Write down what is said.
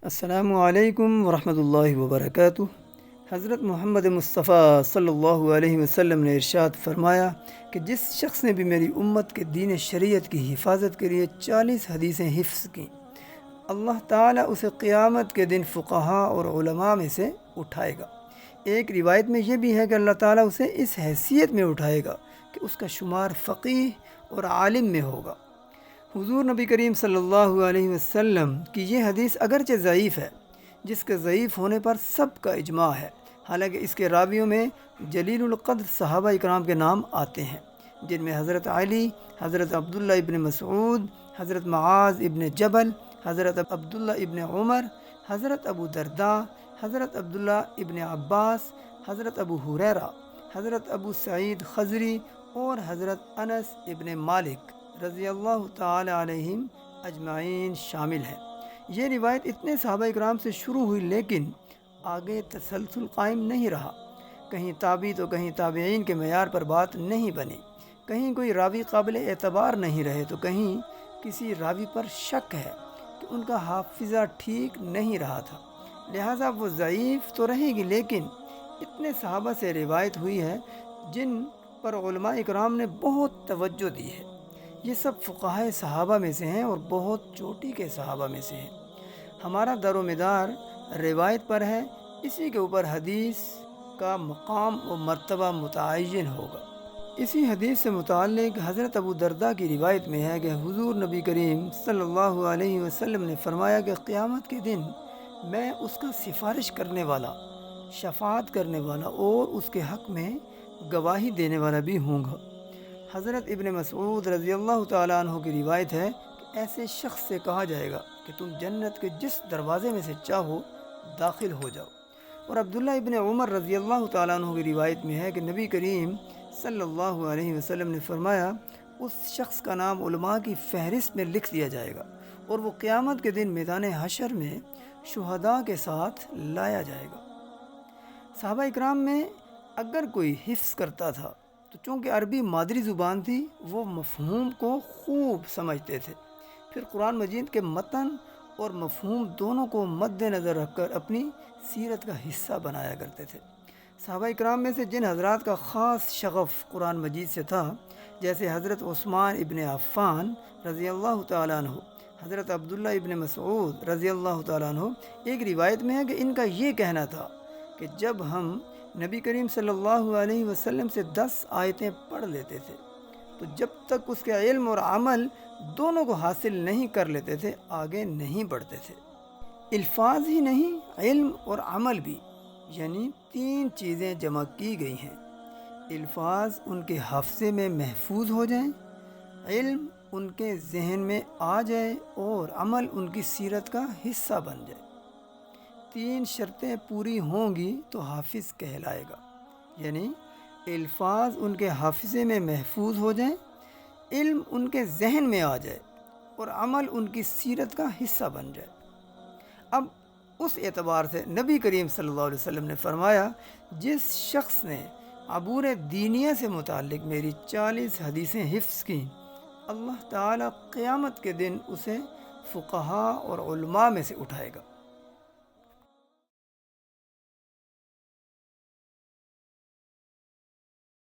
السلام علیکم ورحمۃ اللہ وبرکاتہ۔ حضرت محمد مصطفیٰ صلی اللہ علیہ وسلم نے ارشاد فرمایا کہ جس شخص نے بھی میری امت کے دین شریعت کی حفاظت کے لیے 40 حدیثیں حفظ کیں، اللہ تعالیٰ اسے قیامت کے دن فقہاء اور علماء میں سے اٹھائے گا۔ ایک روایت میں یہ بھی ہے کہ اللہ تعالیٰ اسے اس حیثیت میں اٹھائے گا کہ اس کا شمار فقیہ اور عالم میں ہوگا۔ حضور نبی کریم صلی اللہ علیہ وسلم کی یہ حدیث اگرچہ ضعیف ہے، جس کے ضعیف ہونے پر سب کا اجماع ہے، حالانکہ اس کے راویوں میں جلیل القدر صحابہ اکرام کے نام آتے ہیں، جن میں حضرت علی، حضرت عبداللہ ابن مسعود، حضرت معاذ ابن جبل، حضرت عبداللہ ابن عمر، حضرت ابو درداء، حضرت عبداللہ ابن عباس، حضرت ابو ہریرہ، حضرت ابو سعید خضری اور حضرت انس ابن مالک رضی اللہ تعالی علیہم اجمعین شامل ہیں۔ یہ روایت اتنے صحابہ اکرام سے شروع ہوئی، لیکن آگے تسلسل قائم نہیں رہا۔ کہیں تابعی تو کہیں تابعین کے معیار پر بات نہیں بنی، کہیں کوئی راوی قابل اعتبار نہیں رہے تو کہیں کسی راوی پر شک ہے کہ ان کا حافظہ ٹھیک نہیں رہا تھا، لہٰذا وہ ضعیف تو رہے گی، لیکن اتنے صحابہ سے روایت ہوئی ہے جن پر علماء اکرام نے بہت توجہ دی ہے۔ یہ سب فقہائے صحابہ میں سے ہیں اور بہت چوٹی کے صحابہ میں سے ہیں۔ ہمارا در و مدار روایت پر ہے، اسی کے اوپر حدیث کا مقام و مرتبہ متعین ہوگا۔ اسی حدیث سے متعلق حضرت ابو درداء کی روایت میں ہے کہ حضور نبی کریم صلی اللہ علیہ وسلم نے فرمایا کہ قیامت کے دن میں اس کا سفارش کرنے والا، شفاعت کرنے والا اور اس کے حق میں گواہی دینے والا بھی ہوں گا۔ حضرت ابن مسعود رضی اللہ تعالیٰ عنہ کی روایت ہے کہ ایسے شخص سے کہا جائے گا کہ تم جنت کے جس دروازے میں سے چاہو داخل ہو جاؤ۔ اور عبداللہ ابن عمر رضی اللہ تعالیٰ عنہ کی روایت میں ہے کہ نبی کریم صلی اللہ علیہ وسلم نے فرمایا اس شخص کا نام علماء کی فہرست میں لکھ دیا جائے گا اور وہ قیامت کے دن میدان حشر میں شہداء کے ساتھ لایا جائے گا۔ صحابہ اکرام میں اگر کوئی حفظ کرتا تھا تو چونکہ عربی مادری زبان تھی، وہ مفہوم کو خوب سمجھتے تھے، پھر قرآن مجید کے متن اور مفہوم دونوں کو مد نظر رکھ کر اپنی سیرت کا حصہ بنایا کرتے تھے۔ صحابہ اکرام میں سے جن حضرات کا خاص شغف قرآن مجید سے تھا، جیسے حضرت عثمان ابن عفان رضی اللہ تعالیٰ عنہ، حضرت عبداللہ ابن مسعود رضی اللہ تعالیٰ عنہ، ایک روایت میں ہے کہ ان کا یہ کہنا تھا کہ جب ہم نبی کریم صلی اللہ علیہ وسلم سے 10 آیتیں پڑھ لیتے تھے تو جب تک اس کے علم اور عمل دونوں کو حاصل نہیں کر لیتے تھے آگے نہیں بڑھتے تھے۔ الفاظ ہی نہیں، علم اور عمل بھی، یعنی 3 چیزیں جمع کی گئی ہیں۔ الفاظ ان کے حافظے میں محفوظ ہو جائیں، علم ان کے ذہن میں آ جائے اور عمل ان کی سیرت کا حصہ بن جائے۔ 3 شرطیں پوری ہوں گی تو حافظ کہلائے گا، یعنی الفاظ ان کے حافظے میں محفوظ ہو جائیں، علم ان کے ذہن میں آ جائے اور عمل ان کی سیرت کا حصہ بن جائے۔ اب اس اعتبار سے نبی کریم صلی اللہ علیہ وسلم نے فرمایا جس شخص نے عبور دینیہ سے متعلق میری 40 حدیثیں حفظ کیں، اللہ تعالیٰ قیامت کے دن اسے فقہاء اور علماء میں سے اٹھائے گا۔